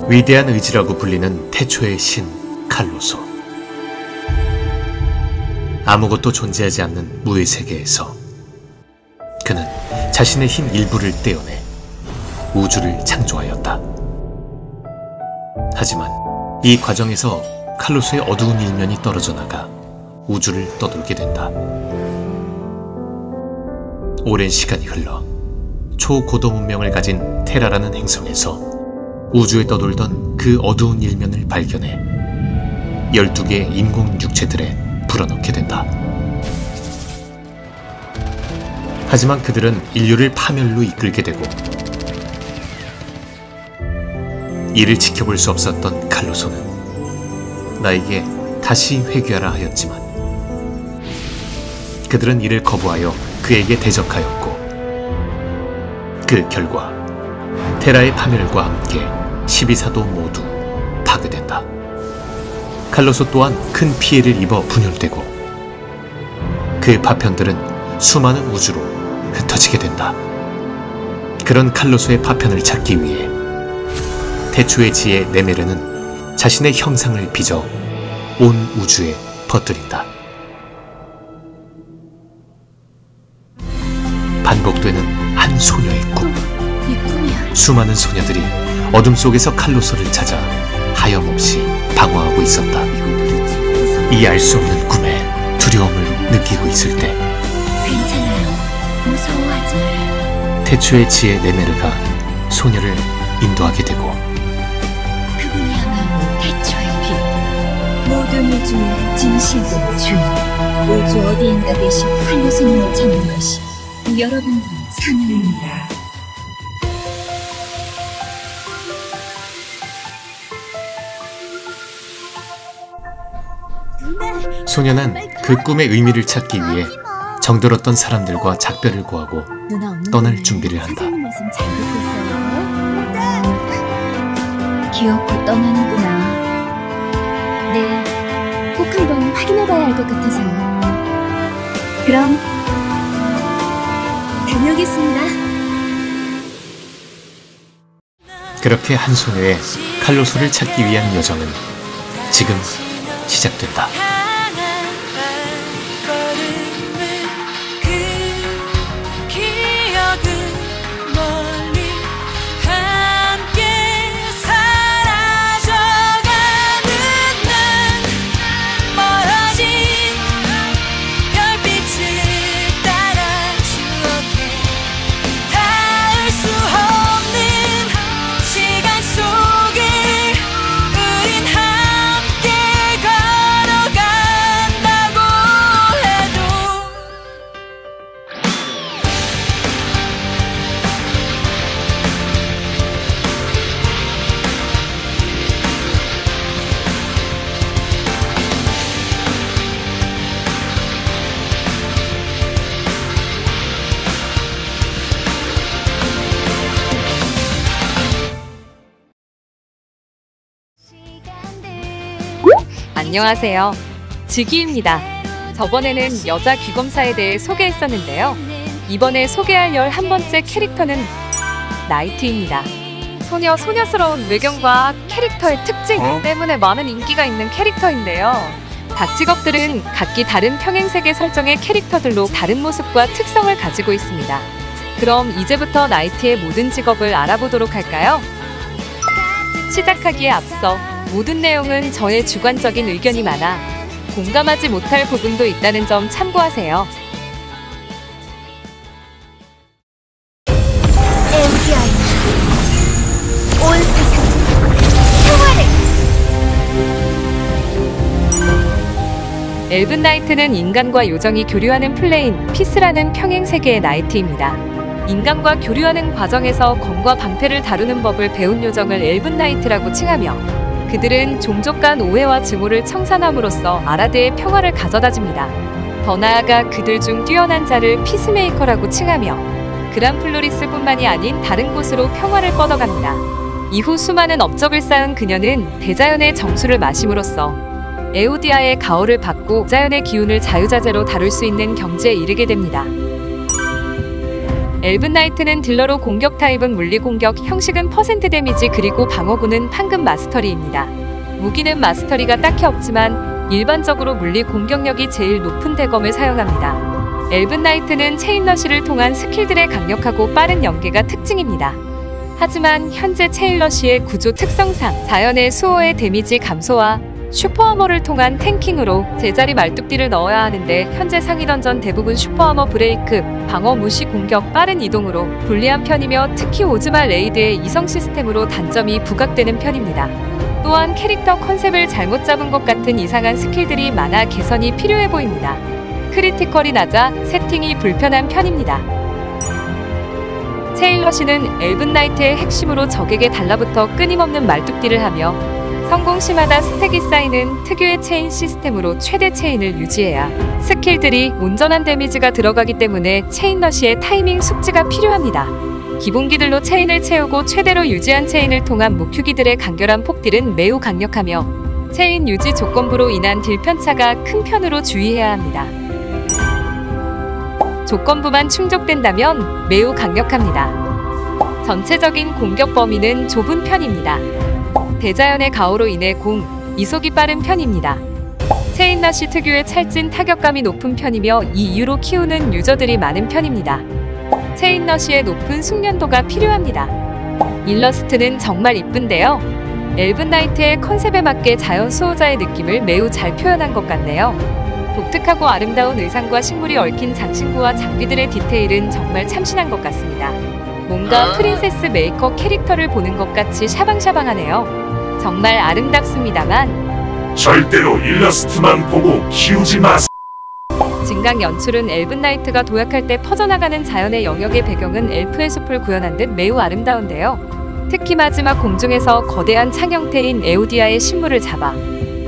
위대한 의지라고 불리는 태초의 신 칼로소. 아무것도 존재하지 않는 무의 세계에서 그는 자신의 힘 일부를 떼어내 우주를 창조하였다. 하지만 이 과정에서 칼로소의 어두운 일면이 떨어져 나가 우주를 떠돌게 된다. 오랜 시간이 흘러 초고도 문명을 가진 테라라는 행성에서 우주에 떠돌던 그 어두운 일면을 발견해 12개의 인공 육체들에 불어넣게 된다. 하지만 그들은 인류를 파멸로 이끌게 되고 이를 지켜볼 수 없었던 칼로소는 나에게 다시 회귀하라 하였지만 그들은 이를 거부하여 그에게 대적하였고 그 결과 테라의 파멸과 함께 12사도 모두 파괴된다. 칼로소 또한 큰 피해를 입어 분열되고 그 파편들은 수많은 우주로 흩어지게 된다. 그런 칼로소의 파편을 찾기 위해 태초의 지혜 네메르는 자신의 형상을 빚어 온 우주에 퍼뜨린다. 반복되는 한 소녀의 꿈. 수많은 소녀들이 어둠 속에서 칼로소를 찾아 하염없이 방황하고 있었다. 이 알 수 없는 꿈에 두려움을 느끼고 있을 때 괜찮아요. 무서워하지 말아요. 태초의 지혜 네메르가 소녀를 인도하게 되고 그분이야말로 태초의 빛. 모든 우주의 진실된 주인. 우주 어디엔가 계신 칼로소님을 찾는 것이 여러분들의 사명입니다. 소녀는 그 꿈의 의미를 찾기 위해 정들었던 사람들과 작별을 고하고 떠날 준비를 한다. 귀엽고 떠나는구나. 네, 꼭 한번 확인해봐야 할 것 같아서요. 그럼 다녀오겠습니다. 그렇게 한 소녀의 칼로소를 찾기 위한 여정은 지금 시작된다. 안녕하세요. 지기입니다. 저번에는 여자 귀검사에 대해 소개했었는데요. 이번에 소개할 11번째 캐릭터는 나이트입니다. 소녀스러운 외경과 캐릭터의 특징 때문에 많은 인기가 있는 캐릭터인데요. 각 직업들은 각기 다른 평행세계 설정의 캐릭터들로 다른 모습과 특성을 가지고 있습니다. 그럼 이제부터 나이트의 모든 직업을 알아보도록 할까요? 시작하기에 앞서 모든 내용은 저의 주관적인 의견이 많아 공감하지 못할 부분도 있다는 점 참고하세요. MDI 온 세상 평화를. 엘븐 나이트는 인간과 요정이 교류하는 플레인 피스라는 평행세계의 나이트입니다. 인간과 교류하는 과정에서 검과 방패를 다루는 법을 배운 요정을 엘븐 나이트라고 칭하며 그들은 종족 간 오해와 증오를 청산함으로써 아라드의 평화를 가져다줍니다. 더 나아가 그들 중 뛰어난 자를 피스메이커라고 칭하며 그란플로리스뿐만이 아닌 다른 곳으로 평화를 뻗어갑니다. 이후 수많은 업적을 쌓은 그녀는 대자연의 정수를 마심으로써 에오디아의 가호를 받고 자연의 기운을 자유자재로 다룰 수 있는 경지에 이르게 됩니다. 엘븐 나이트는 딜러로 공격 타입은 물리 공격, 형식은 퍼센트 데미지 그리고 방어구는 황금 마스터리입니다. 무기는 마스터리가 딱히 없지만 일반적으로 물리 공격력이 제일 높은 대검을 사용합니다. 엘븐 나이트는 체인러시를 통한 스킬들의 강력하고 빠른 연계가 특징입니다. 하지만 현재 체인러시의 구조 특성상 자연의 수호의 데미지 감소와 슈퍼아머를 통한 탱킹으로 제자리 말뚝딜을 넣어야 하는데 현재 상위 던전 대부분 슈퍼아머 브레이크, 방어 무시 공격, 빠른 이동으로 불리한 편이며 특히 오즈마 레이드의 이성 시스템으로 단점이 부각되는 편입니다. 또한 캐릭터 컨셉을 잘못 잡은 것 같은 이상한 스킬들이 많아 개선이 필요해 보입니다. 크리티컬이 낮아 세팅이 불편한 편입니다. 체인러시는 엘븐 나이트의 핵심으로 적에게 달라붙어 끊임없는 말뚝딜을 하며 성공 시마다 스택이 쌓이는 특유의 체인 시스템으로 최대 체인을 유지해야 스킬들이 온전한 데미지가 들어가기 때문에 체인러시의 타이밍 숙지가 필요합니다. 기본기들로 체인을 채우고 최대로 유지한 체인을 통한 무큐기들의 간결한 폭딜은 매우 강력하며 체인 유지 조건부로 인한 딜 편차가 큰 편으로 주의해야 합니다. 조건부만 충족된다면 매우 강력합니다. 전체적인 공격 범위는 좁은 편입니다. 대자연의 가호로 인해 이속이 빠른 편입니다. 체인러시 특유의 찰진 타격감이 높은 편이며 이 이유로 키우는 유저들이 많은 편입니다. 체인러시의 높은 숙련도가 필요합니다. 일러스트는 정말 이쁜데요. 엘븐 나이트의 컨셉에 맞게 자연 수호자의 느낌을 매우 잘 표현한 것 같네요. 독특하고 아름다운 의상과 식물이 얽힌 장신구와 장비들의 디테일은 정말 참신한 것 같습니다. 뭔가 프린세스 메이커 캐릭터를 보는 것 같이 샤방샤방하네요. 정말 아름답습니다만 절대로 일러스트만 보고 키우지 마세요. 진강 연출은 엘븐 나이트가 도약할 때 퍼져나가는 자연의 영역의 배경은 엘프의 숲을 구현한 듯 매우 아름다운데요. 특히 마지막 공중에서 거대한 창 형태인 에오디아의 신물을 잡아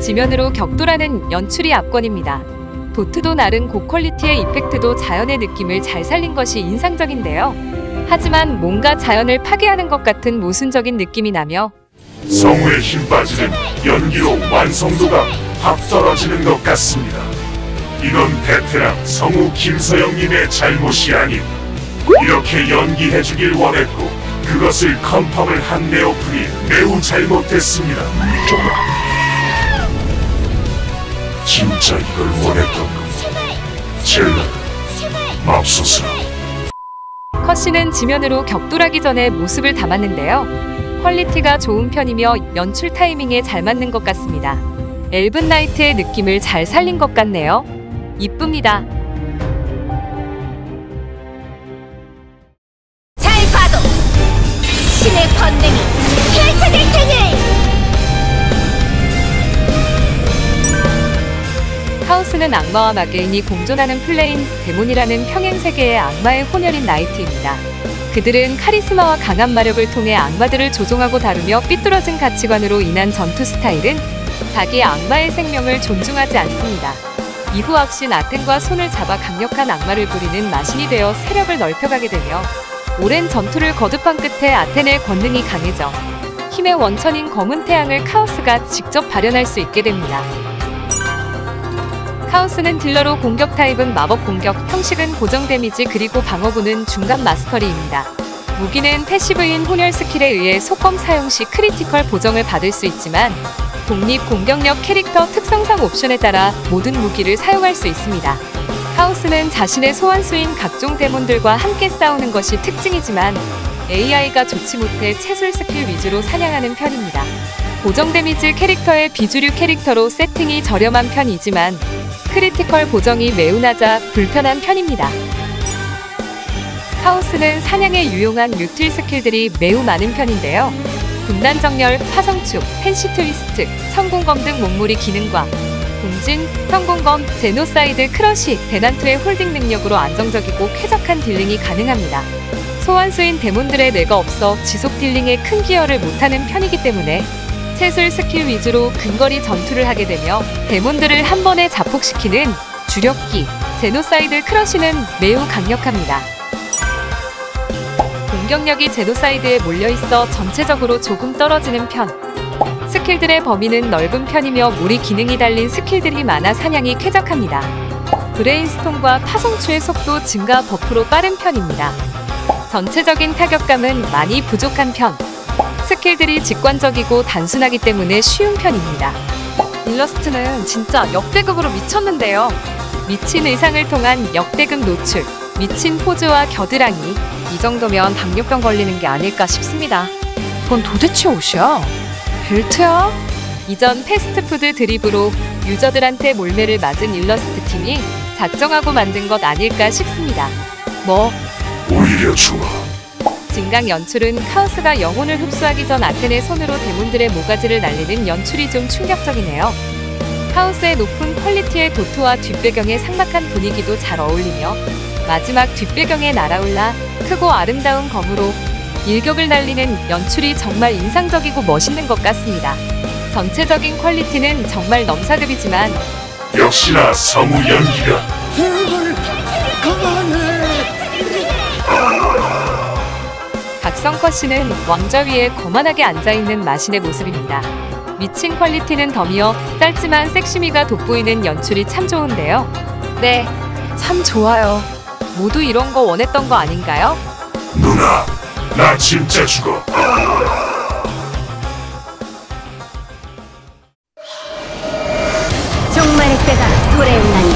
지면으로 격돌하는 연출이 압권입니다. 도트도 나른 고퀄리티의 이펙트도 자연의 느낌을 잘 살린 것이 인상적인데요. 하지만 뭔가 자연을 파괴하는 것 같은 모순적인 느낌이 나며 성우의 힘 빠지는 연기로 완성도가 확 떨어지는 것 같습니다. 이건 베테랑 성우 김서영님의 잘못이 아닌 이렇게 연기해주길 원했고 그것을 컨펌을 한 네오플이 매우 잘못됐습니다. 진짜 이걸 원했던 거 젤라 맙소사. 컷신은 지면으로 격돌하기 전에 모습을 담았는데요. 퀄리티가 좋은 편이며 연출 타이밍에 잘 맞는 것 같습니다. 엘븐 나이트의 느낌을 잘 살린 것 같네요. 이쁩니다. 잘 봐도 신의 번능이 펼쳐질 테니! 카오스는 악마와 마게인이 공존하는 플레인 데몬이라는 평행세계의 악마의 혼혈인 나이트입니다. 그들은 카리스마와 강한 마력을 통해 악마들을 조종하고 다루며 삐뚤어진 가치관으로 인한 전투 스타일은 자기 악마의 생명을 존중하지 않습니다. 이후 악신 아텐과 손을 잡아 강력한 악마를 부리는 마신이 되어 세력을 넓혀가게 되며 오랜 전투를 거듭한 끝에 아텐의 권능이 강해져 힘의 원천인 검은 태양을 카오스가 직접 발현할 수 있게 됩니다. 카오스는 딜러로 공격 타입은 마법 공격, 형식은 고정 데미지 그리고 방어구는 중간 마스터리입니다. 무기는 패시브인 혼혈 스킬에 의해 속검 사용 시 크리티컬 보정을 받을 수 있지만 독립 공격력 캐릭터 특성상 옵션에 따라 모든 무기를 사용할 수 있습니다. 카오스는 자신의 소환수인 각종 데몬들과 함께 싸우는 것이 특징이지만 AI가 좋지 못해 채술 스킬 위주로 사냥하는 편입니다. 고정 데미지 캐릭터의 비주류 캐릭터로 세팅이 저렴한 편이지만 크리티컬 보정이 매우 낮아 불편한 편입니다. 카오스는 사냥에 유용한 뮤틸 스킬들이 매우 많은 편인데요. 분단 정렬, 파성축, 펜시 트위스트, 천공검 등 목물이 기능과 공진, 천공검, 제노사이드, 크러쉬, 대난투의 홀딩 능력으로 안정적이고 쾌적한 딜링이 가능합니다. 소환수인 데몬들의 뇌가 없어 지속 딜링에 큰 기여를 못하는 편이기 때문에 채술 스킬 위주로 근거리 전투를 하게 되며 데몬들을 한 번에 자폭시키는 주력기, 제노사이드 크러쉬는 매우 강력합니다. 공격력이 제노사이드에 몰려있어 전체적으로 조금 떨어지는 편. 스킬들의 범위는 넓은 편이며 무리 기능이 달린 스킬들이 많아 사냥이 쾌적합니다. 브레인스톰과 파성추의 속도 증가 버프로 빠른 편입니다. 전체적인 타격감은 많이 부족한 편. 스킬들이 직관적이고 단순하기 때문에 쉬운 편입니다. 일러스트는 진짜 역대급으로 미쳤는데요. 미친 의상을 통한 역대급 노출, 미친 포즈와 겨드랑이, 이 정도면 당뇨병 걸리는 게 아닐까 싶습니다. 그건 도대체 옷이야? 벨트야? 이전 패스트푸드 드립으로 유저들한테 몰매를 맞은 일러스트 팀이 작정하고 만든 것 아닐까 싶습니다. 뭐? 오히려 좋아. 진강 연출은 카오스가 영혼을 흡수하기 전 아텐의 손으로 데몬들의 모가지를 날리는 연출이 좀 충격적이네요. 카오스의 높은 퀄리티의 도토와 뒷배경의 삭막한 분위기도 잘 어울리며 마지막 뒷배경에 날아올라 크고 아름다운 검으로 일격을 날리는 연출이 정말 인상적이고 멋있는 것 같습니다. 전체적인 퀄리티는 정말 넘사급이지만 역시나 성우 연기가. 각성 컷신은 왕좌 위에 거만하게 앉아있는 마신의 모습입니다. 미친 퀄리티는 덤이어 짧지만 섹시미가 돋보이는 연출이 참 좋은데요. 네, 참 좋아요. 모두 이런 거 원했던 거 아닌가요? 누나, 나 진짜 죽어. 종말의 때가 도래했나니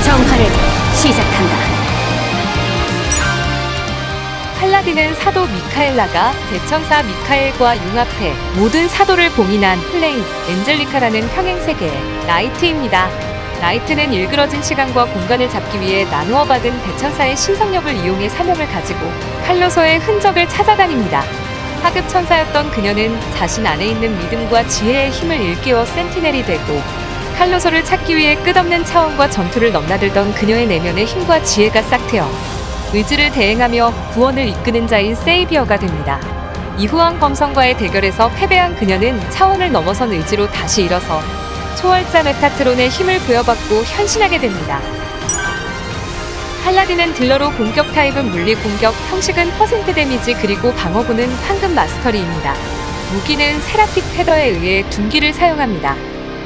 정화를 시작한다. 팔라딘은 사도 미카엘라가 대천사 미카엘과 융합해 모든 사도를 봉인한 플레인 엔젤리카라는 평행세계의 나이트입니다. 나이트는 일그러진 시간과 공간을 잡기 위해 나누어 받은 대천사의 신성력을 이용해 사명을 가지고 칼로소의 흔적을 찾아다닙니다. 하급 천사였던 그녀는 자신 안에 있는 믿음과 지혜의 힘을 일깨워 센티넬이 되고 칼로소를 찾기 위해 끝없는 차원과 전투를 넘나들던 그녀의 내면의 힘과 지혜가 싹트여 의지를 대행하며 구원을 이끄는 자인 세이비어가 됩니다. 이후왕 검성과의 대결에서 패배한 그녀는 차원을 넘어선 의지로 다시 일어서 초월자 메타트론의 힘을 부여받고 현신하게 됩니다. 팔라딘은 딜러로 공격 타입은 물리 공격, 형식은 퍼센트 데미지 그리고 방어구는 황금 마스터리입니다. 무기는 세라픽 패더에 의해 둔기를 사용합니다.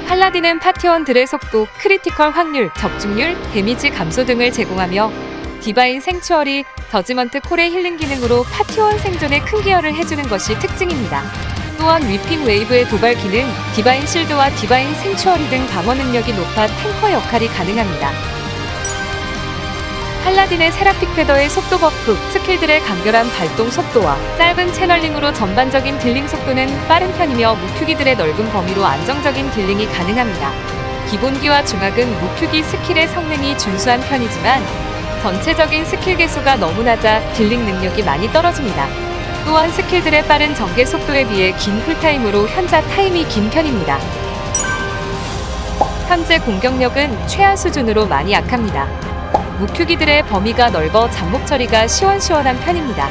팔라딘은 파티원들의 속도, 크리티컬 확률, 적중률, 데미지 감소 등을 제공하며 디바인 생추어리, 저지먼트 콜의 힐링 기능으로 파티원 생존에 큰 기여를 해주는 것이 특징입니다. 또한 위핑 웨이브의 도발 기능, 디바인 실드와 디바인 생추어리 등 방어 능력이 높아 탱커 역할이 가능합니다. 팔라딘의 세라픽 패더의 속도 버프, 스킬들의 간결한 발동 속도와 짧은 채널링으로 전반적인 딜링 속도는 빠른 편이며 무큐기들의 넓은 범위로 안정적인 딜링이 가능합니다. 기본기와 중학은 무큐기 스킬의 성능이 준수한 편이지만 전체적인 스킬 개수가 너무 낮아 딜링 능력이 많이 떨어집니다. 또한 스킬들의 빠른 전개 속도에 비해 긴 쿨타임으로 현자 타임이 긴 편입니다. 현재 공격력은 최하 수준으로 많이 약합니다. 무큐기들의 범위가 넓어 잠복 처리가 시원시원한 편입니다.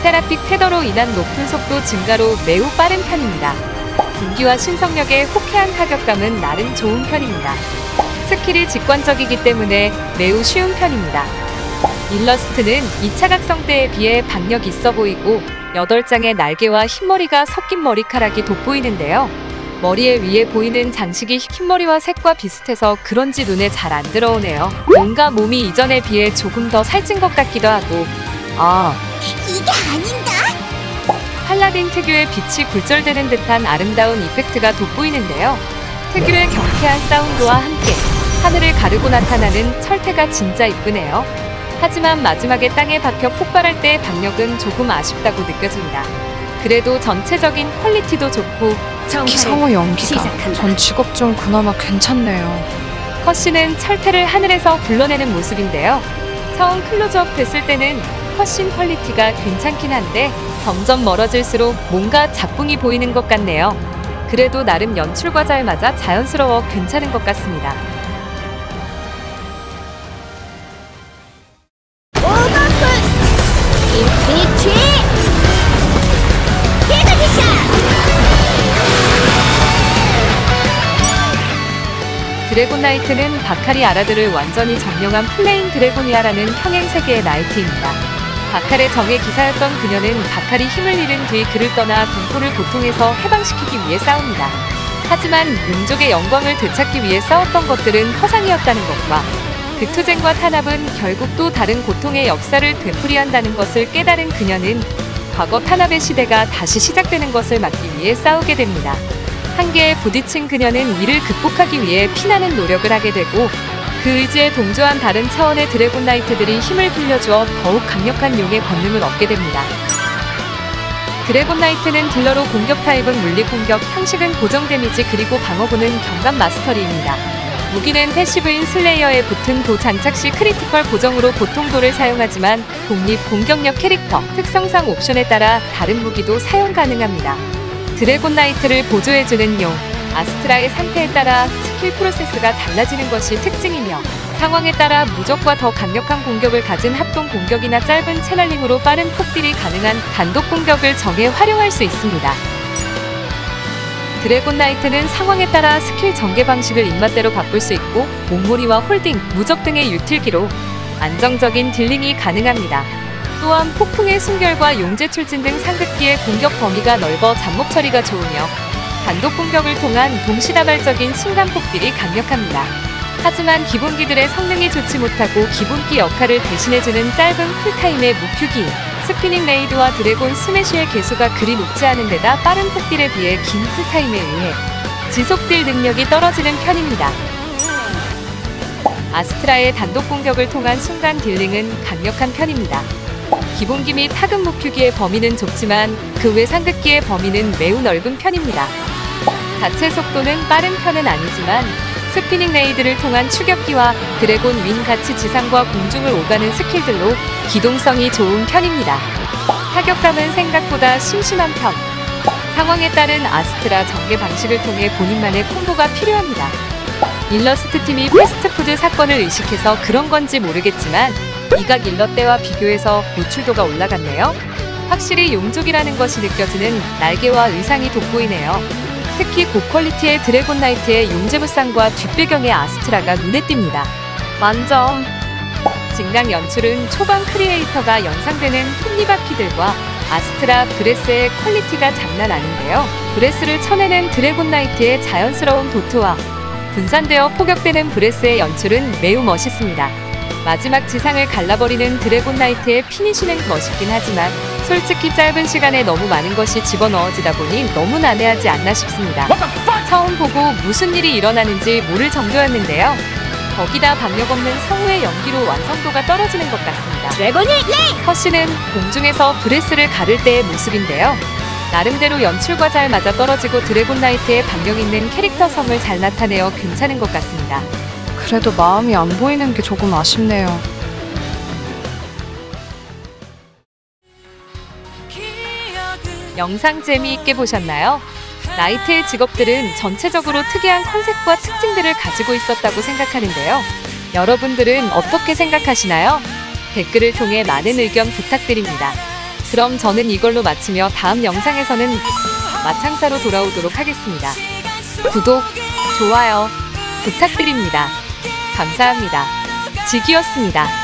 세라픽 패더로 인한 높은 속도 증가로 매우 빠른 편입니다. 분기와 신성력의 호쾌한 타격감은 나름 좋은 편입니다. 스킬이 직관적이기 때문에 매우 쉬운 편입니다. 일러스트는 2차 각성때에 비해 박력 있어 보이고 8장의 날개와 흰머리가 섞인 머리카락이 돋보이는데요. 머리에 위에 보이는 장식이 흰머리와 색과 비슷해서 그런지 눈에 잘 안 들어오네요. 뭔가 몸이 이전에 비해 조금 더 살찐 것 같기도 하고 이게 아닌가? 팔라딘 특유의 빛이 굴절되는 듯한 아름다운 이펙트가 돋보이는데요. 특유의 경쾌한 사운드와 함께 하늘을 가르고 나타나는 철퇴가 진짜 이쁘네요. 하지만 마지막에 땅에 박혀 폭발할 때의 박력은 조금 아쉽다고 느껴집니다. 그래도 전체적인 퀄리티도 좋고 특히 성우 연기가 전 직업 중 그나마 괜찮네요. 컷신은 철퇴를 하늘에서 불러내는 모습인데요. 처음 클로즈업 됐을 때는 컷신 퀄리티가 괜찮긴 한데 점점 멀어질수록 뭔가 작붕이 보이는 것 같네요. 그래도 나름 연출과 잘 맞아 자연스러워 괜찮은 것 같습니다. 드래곤 나이트는 바칼이 아라드를 완전히 점령한 플레인 드래곤이아라는 평행세계의 나이트입니다. 바칼의 정의 기사였던 그녀는 바칼이 힘을 잃은 뒤 그를 떠나 공포를 고통에서 해방시키기 위해 싸웁니다. 하지만 민족의 영광을 되찾기 위해 싸웠던 것들은 허상이었다는 것과 그 투쟁과 탄압은 결국 또 다른 고통의 역사를 되풀이한다는 것을 깨달은 그녀는 과거 탄압의 시대가 다시 시작되는 것을 막기 위해 싸우게 됩니다. 한계에 부딪힌 그녀는 이를 극복하기 위해 피나는 노력을 하게 되고 그 의지에 동조한 다른 차원의 드래곤 나이트들이 힘을 빌려주어 더욱 강력한 용의 권능을 얻게 됩니다. 드래곤 나이트는 딜러로 공격 타입은 물리 공격, 형식은 고정 데미지 그리고 방어구는 경감 마스터리입니다. 무기는 패시브인 슬레이어에 붙은 도 장착 시 크리티컬 고정으로 보통 도를 사용하지만 독립 공격력 캐릭터 특성상 옵션에 따라 다른 무기도 사용 가능합니다. 드래곤 나이트를 보조해주는 용 아스트라의 상태에 따라 스킬 프로세스가 달라지는 것이 특징이며 상황에 따라 무적과 더 강력한 공격을 가진 합동 공격이나 짧은 채널링으로 빠른 폭딜이 가능한 단독 공격을 정해 활용할 수 있습니다. 드래곤 나이트는 상황에 따라 스킬 전개 방식을 입맛대로 바꿀 수 있고 몸무리와 홀딩, 무적 등의 유틸기로 안정적인 딜링이 가능합니다. 또한 폭풍의 순결과 용재 출진 등 상급기의 공격 범위가 넓어 잡목 처리가 좋으며 단독 공격을 통한 동시다발적인 순간 폭딜이 강력합니다. 하지만 기본기들의 성능이 좋지 못하고 기본기 역할을 대신해주는 짧은 쿨타임의 무큐기, 스피닝 레이드와 드래곤 스매시의 개수가 그리 높지 않은 데다 빠른 폭딜에 비해 긴 쿨타임에 의해 지속딜 능력이 떨어지는 편입니다. 아스트라의 단독 공격을 통한 순간 딜링은 강력한 편입니다. 기본기 및 타급 무큐기의 범위는 좁지만 그 외 상급기의 범위는 매우 넓은 편입니다. 자체 속도는 빠른 편은 아니지만 스피닝 레이드를 통한 추격기와 드래곤 윈 같이 지상과 공중을 오가는 스킬들로 기동성이 좋은 편입니다. 타격감은 생각보다 심심한 편. 상황에 따른 아스트라 전개 방식을 통해 본인만의 콤보가 필요합니다. 일러스트 팀이 패스트푸드 사건을 의식해서 그런 건지 모르겠지만 이각 일러 때와 비교해서 노출도가 올라갔네요. 확실히 용족이라는 것이 느껴지는 날개와 의상이 돋보이네요. 특히 고퀄리티의 드래곤 나이트의 용재무쌍과 뒷배경의 아스트라가 눈에 띕니다. 만점! 진강 연출은 초반 크리에이터가 연상되는 톱니바퀴들과 아스트라 브레스의 퀄리티가 장난 아닌데요. 브레스를 쳐내는 드래곤 나이트의 자연스러운 도트와 분산되어 포격되는 브레스의 연출은 매우 멋있습니다. 마지막 지상을 갈라버리는 드래곤 나이트의 피니쉬는 멋있긴 하지만 솔직히 짧은 시간에 너무 많은 것이 집어넣어지다 보니 너무 난해하지 않나 싶습니다. 처음 보고 무슨 일이 일어나는지 모를 정도였는데요. 거기다 박력 없는 성우의 연기로 완성도가 떨어지는 것 같습니다. 드래곤이 레이! 컷신은 공중에서 브레스를 가를 때의 모습인데요. 나름대로 연출과 잘 맞아떨어지고 드래곤 나이트의 박력 있는 캐릭터성을 잘 나타내어 괜찮은 것 같습니다. 그래도 마음이 안 보이는 게 조금 아쉽네요. 영상 재미있게 보셨나요? 나이트의 직업들은 전체적으로 특이한 컨셉과 특징들을 가지고 있었다고 생각하는데요. 여러분들은 어떻게 생각하시나요? 댓글을 통해 많은 의견 부탁드립니다. 그럼 저는 이걸로 마치며 다음 영상에서는 마창사로 돌아오도록 하겠습니다. 구독, 좋아요 부탁드립니다. 감사합니다. 지기였습니다.